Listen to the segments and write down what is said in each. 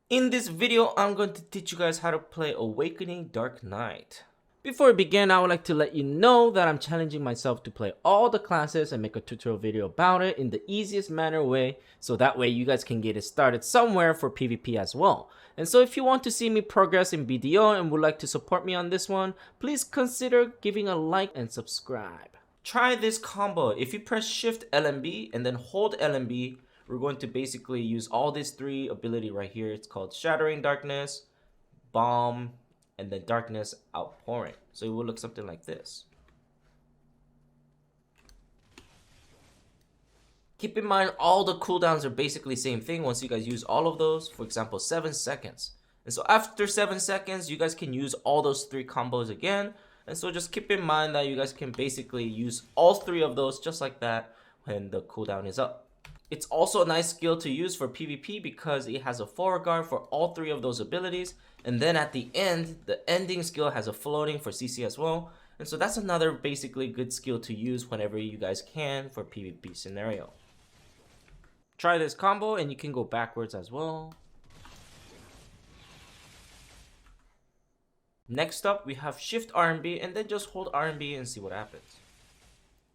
In this video, I'm going to teach you guys how to play Awakening Dark Knight. Before we begin, I would like to let you know that I'm challenging myself to play all the classes and make a tutorial video about it in the easiest manner way, so that way you guys can get it started somewhere for PvP as well. And so if you want to see me progress in BDO and would like to support me on this one, please consider giving a like and subscribe. Try this combo. If you press Shift+LMB and then hold LMB, we're going to basically use all these three ability right here. It's called Shattering Darkness, Bomb, and then Darkness Outpouring. So it will look something like this. Keep in mind all the cooldowns are basically same thing once you guys use all of those. For example, 7 seconds. And so after 7 seconds, you guys can use all those three combos again. And so just keep in mind that you guys can basically use all three of those just like that when the cooldown is up. It's also a nice skill to use for PvP because it has a forward guard for all three of those abilities. And then at the end, the ending skill has a floating for CC as well. And so that's another basically good skill to use whenever you guys can for PvP scenario. Try this combo and you can go backwards as well. Next up, we have Shift+RMB and then just hold RMB and see what happens.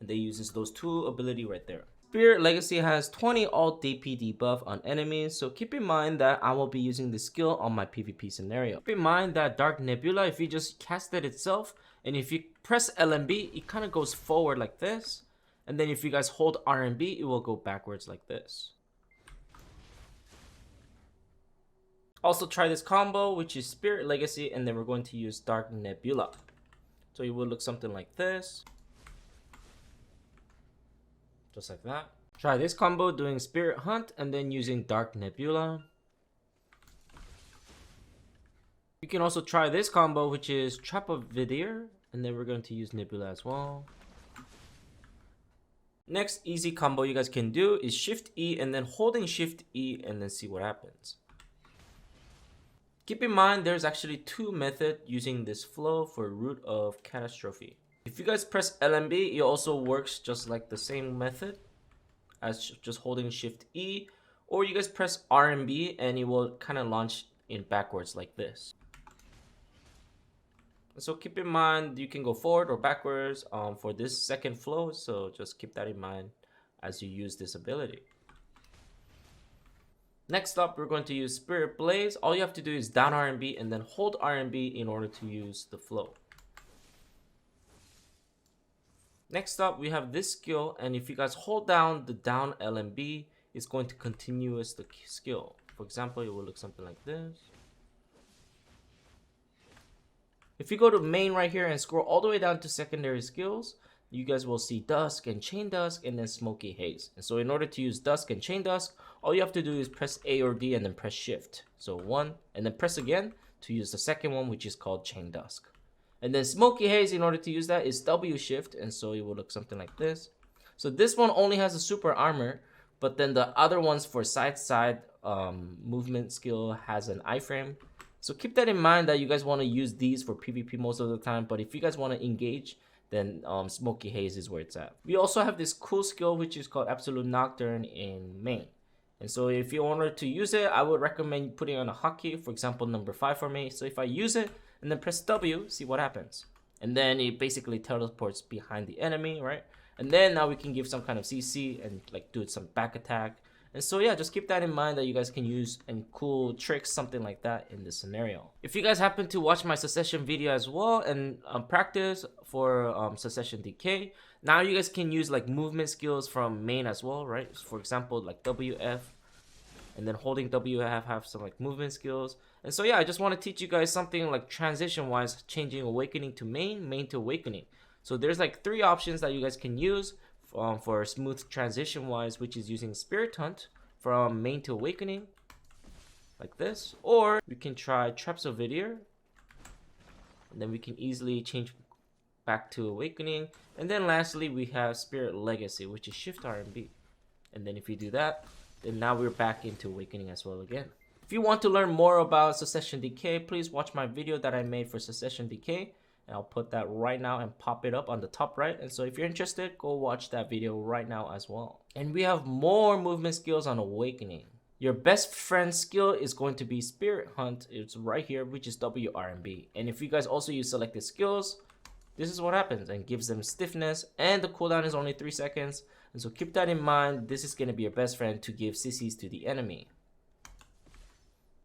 And they uses those two ability right there. Spirit Legacy has 20 alt DP debuff on enemies, so keep in mind that I will be using this skill on my PvP scenario. Keep in mind that Dark Nebula, if you just cast it itself, and if you press LMB, it kind of goes forward like this. And then if you guys hold RMB, it will go backwards like this. Also try this combo, which is Spirit Legacy, and then we're going to use Dark Nebula. So it will look something like this. Just like that. Try this combo doing Spirit Hunt and then using Dark Nebula. You can also try this combo, which is Trap of Vidir, and then we're going to use Nebula as well. Next easy combo you guys can do is Shift E and then holding Shift E and then see what happens. Keep in mind there's actually two methods using this flow for Root of Catastrophe. If you guys press LMB, it also works just like the same method as just holding Shift E, or you guys press RMB and it will kind of launch in backwards like this. So keep in mind you can go forward or backwards for this second flow, so just keep that in mind as you use this ability. Next up, we're going to use Spirit Blaze. All you have to do is down RMB and then hold RMB in order to use the flow. Next up, we have this skill, and if you guys hold down the down LMB, it's going to continuous the skill. For example, it will look something like this. If you go to main right here and scroll all the way down to secondary skills, you guys will see Dusk and Chain Dusk and then Smoky Haze. And so in order to use Dusk and Chain Dusk, all you have to do is press A or D and then press Shift. So 1 and then press again to use the second one, which is called Chain Dusk. And then Smoky Haze, in order to use that, is W Shift, and so it will look something like this. So this one only has a super armor, but then the other ones for side movement skill has an iframe. So keep that in mind that you guys want to use these for PvP most of the time, but if you guys want to engage, then Smoky Haze is where it's at. We also have this cool skill which is called Absolute Nocturne in main. And so if you wanted to use it, I would recommend putting on a hotkey, for example number 5 for me. So if I use it and then press W, see what happens. And then it basically teleports behind the enemy, right? And then now we can give some kind of CC and like do some back attack. And so yeah, just keep that in mind that you guys can use any cool tricks, something like that in this scenario. If you guys happen to watch my Succession video as well and practice for Succession DK, now you guys can use like movement skills from main as well, right? For example, like WF, and then holding WF have some like movement skills. And so yeah, I just want to teach you guys something like transition wise, changing Awakening to main to Awakening. So there's like 3 options that you guys can use for smooth transition wise, which is using Spirit Hunt from main to Awakening like this, or we can try Traps of Vidir, and then we can easily change back to Awakening. And then lastly we have Spirit Legacy, which is Shift+RMB. And then if you do that, then now we're back into Awakening as well again. If you want to learn more about Succession DK, please watch my video that I made for Succession DK. And I'll put that right now and pop it up on the top right. And so if you're interested, go watch that video right now as well. And we have more movement skills on Awakening. Your best friend skill is going to be Spirit Hunt. It's right here, which is W+RMB. And if you guys also use selected skills, this is what happens and gives them stiffness, and the cooldown is only 3 seconds. And so keep that in mind. This is going to be your best friend to give CCs to the enemy.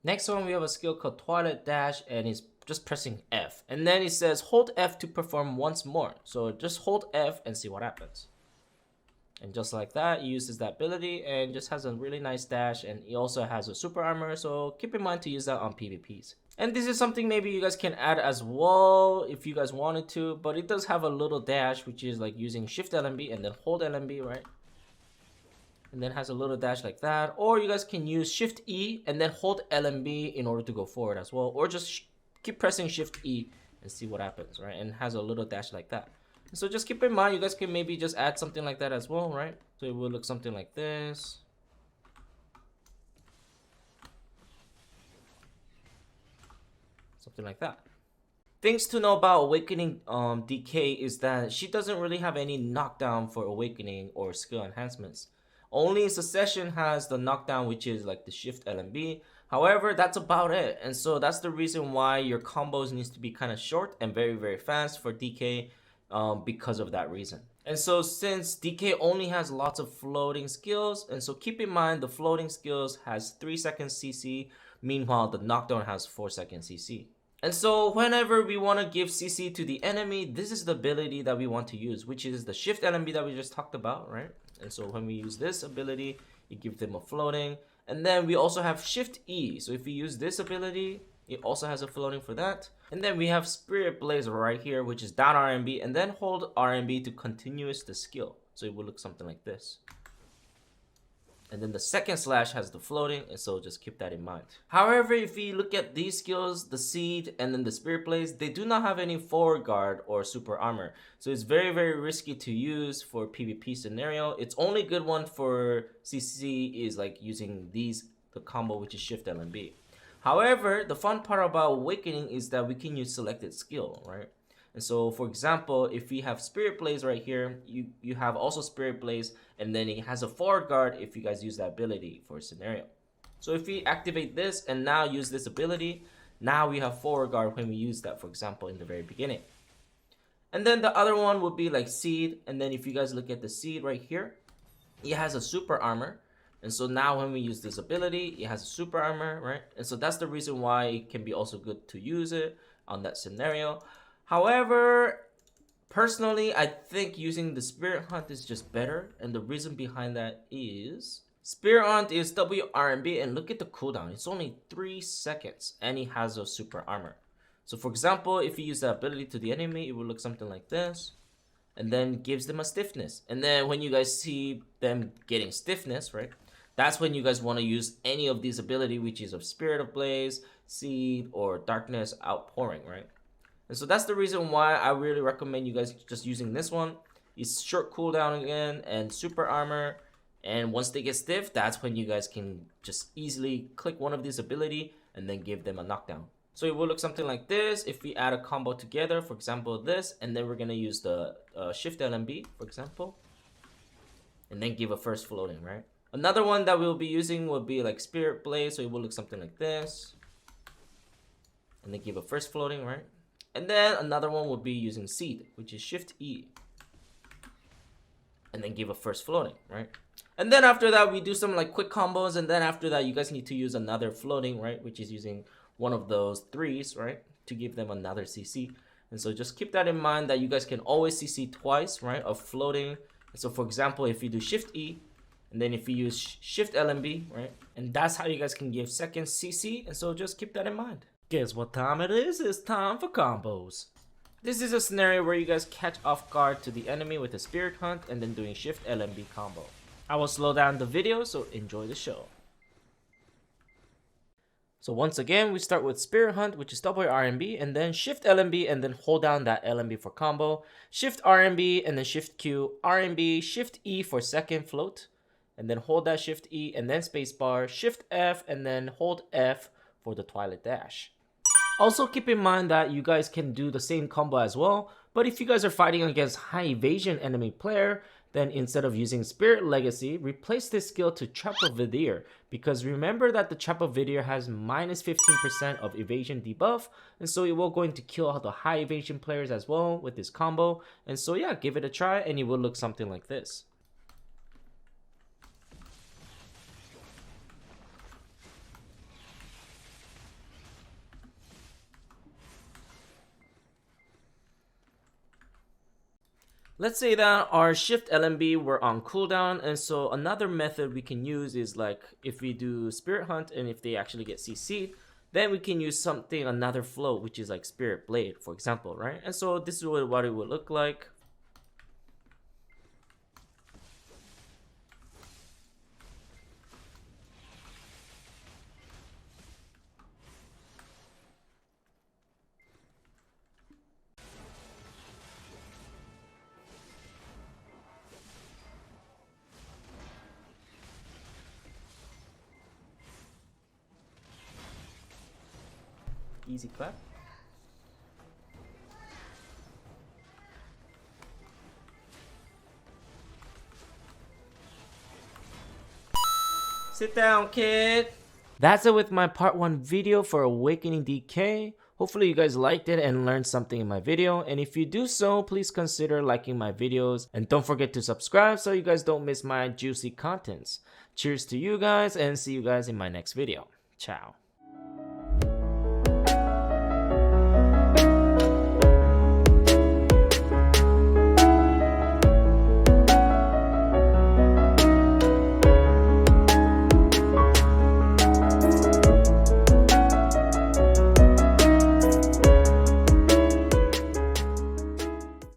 Next one, we have a skill called Twilight Dash, and it's just pressing F. And then it says hold F to perform once more. So just hold F and see what happens. And just like that, he uses that ability and just has a really nice dash, and he also has a super armor, so keep in mind to use that on PvPs. And this is something maybe you guys can add as well if you guys wanted to, but it does have a little dash, which is like using Shift+LMB and then hold LMB, right? And then has a little dash like that. Or you guys can use Shift E and then hold LMB in order to go forward as well, or just keep pressing Shift E and see what happens, right? And has a little dash like that. So just keep in mind, you guys can maybe just add something like that as well, right? So it will look something like this. Something like that. Things to know about Awakening DK is that she doesn't really have any knockdown for Awakening or skill enhancements. Only Succession has the knockdown, which is like the Shift+LMB. However, that's about it. And so that's the reason why your combos needs to be kind of short and very, very fast for DK. Because of that reason. And so since DK only has lots of floating skills, and so keep in mind the floating skills has 3 seconds CC, meanwhile the knockdown has 4 seconds CC. And so whenever we want to give CC to the enemy, this is the ability that we want to use, which is the Shift+LMB that we just talked about, right? And so when we use this ability, it gives them a floating. And then we also have Shift E. So if we use this ability, it also has a floating for that. And then we have Spirit Blaze right here, which is down RMB, and then hold RMB to continuous the skill. So it will look something like this. And then the second slash has the floating, and so just keep that in mind. However, if you look at these skills, the Seed and then the Spirit Blaze, they do not have any forward guard or super armor. So it's very, very risky to use for PvP scenario. It's only good one for CC is like using the combo, which is Shift+LMB. However, the fun part about Awakening is that we can use selected skill, right? And so, for example, if we have Spirit Blaze right here, you have also Spirit Blaze, and then it has a forward guard if you guys use that ability for a scenario. So if we activate this and now use this ability, now we have forward guard when we use that, for example, in the very beginning. And then the other one would be like Seed, and then if you guys look at the Seed right here, it has a super armor. And so now when we use this ability, it has a super armor, right? And so that's the reason why it can be also good to use it on that scenario. However, personally, I think using the Spirit Hunt is just better. And the reason behind that is Spirit Hunt is W+RMB, and look at the cooldown. It's only 3 seconds and it has a super armor. So for example, if you use that ability to the enemy, it will look something like this. And then gives them a stiffness. And then when you guys see them getting stiffness, right? That's when you guys want to use any of these ability, which is of Spirit of Blaze, Seed, or Darkness Outpouring, right? And so that's the reason why I really recommend you guys just using this one. It's short cooldown again and super armor. And once they get stiff, that's when you guys can just easily click one of these ability and then give them a knockdown. So it will look something like this if we add a combo together, for example, this, and then we're going to use the Shift+LMB, for example, and then give a first floating, right? Another one that we'll be using would be like Spirit Blaze, so it will look something like this. And then give a first floating, right? And then another one would be using Seed, which is Shift E. And then give a first floating, right? And then after that, we do some like quick combos, and then after that, you guys need to use another floating, right? Which is using one of those 3s, right? To give them another CC. And so just keep that in mind that you guys can always CC twice, right? Of floating. And so for example, if you do Shift E, and then if you use Shift+LMB, right? And that's how you guys can give second CC. And so just keep that in mind. Guess what time it is? It's time for combos. This is a scenario where you guys catch off guard to the enemy with a Spirit Hunt and then doing Shift+LMB combo. I will slow down the video, so enjoy the show. So once again, we start with Spirit Hunt, which is W+RMB, and then Shift+LMB, and then hold down that LMB for combo. Shift+RMB, and then Shift Q, RMB, Shift E for second float, and then hold that Shift E, and then spacebar, Shift F, and then hold F for the Twilight Dash. Also keep in mind that you guys can do the same combo as well, but if you guys are fighting against high evasion enemy player, then instead of using Spirit Legacy, replace this skill to Trap of Vidir, because remember that the Trap of Vidir has minus 15% of evasion debuff, and so it will going to kill all the high evasion players as well with this combo. And so yeah, give it a try and it will look something like this. Let's say that our Shift+LMB were on cooldown, and so another method we can use is like if we do Spirit Hunt and if they actually get CC'd, then we can use something, another flow, which is like Spirit Blade, for example, right? And so this is what it would look like. Easy clap. Sit down, kid. That's it with my part 1 video for Awakening DK. Hopefully you guys liked it and learned something in my video, and if you do so, please consider liking my videos and don't forget to subscribe so you guys don't miss my juicy contents. Cheers to you guys and see you guys in my next video. Ciao.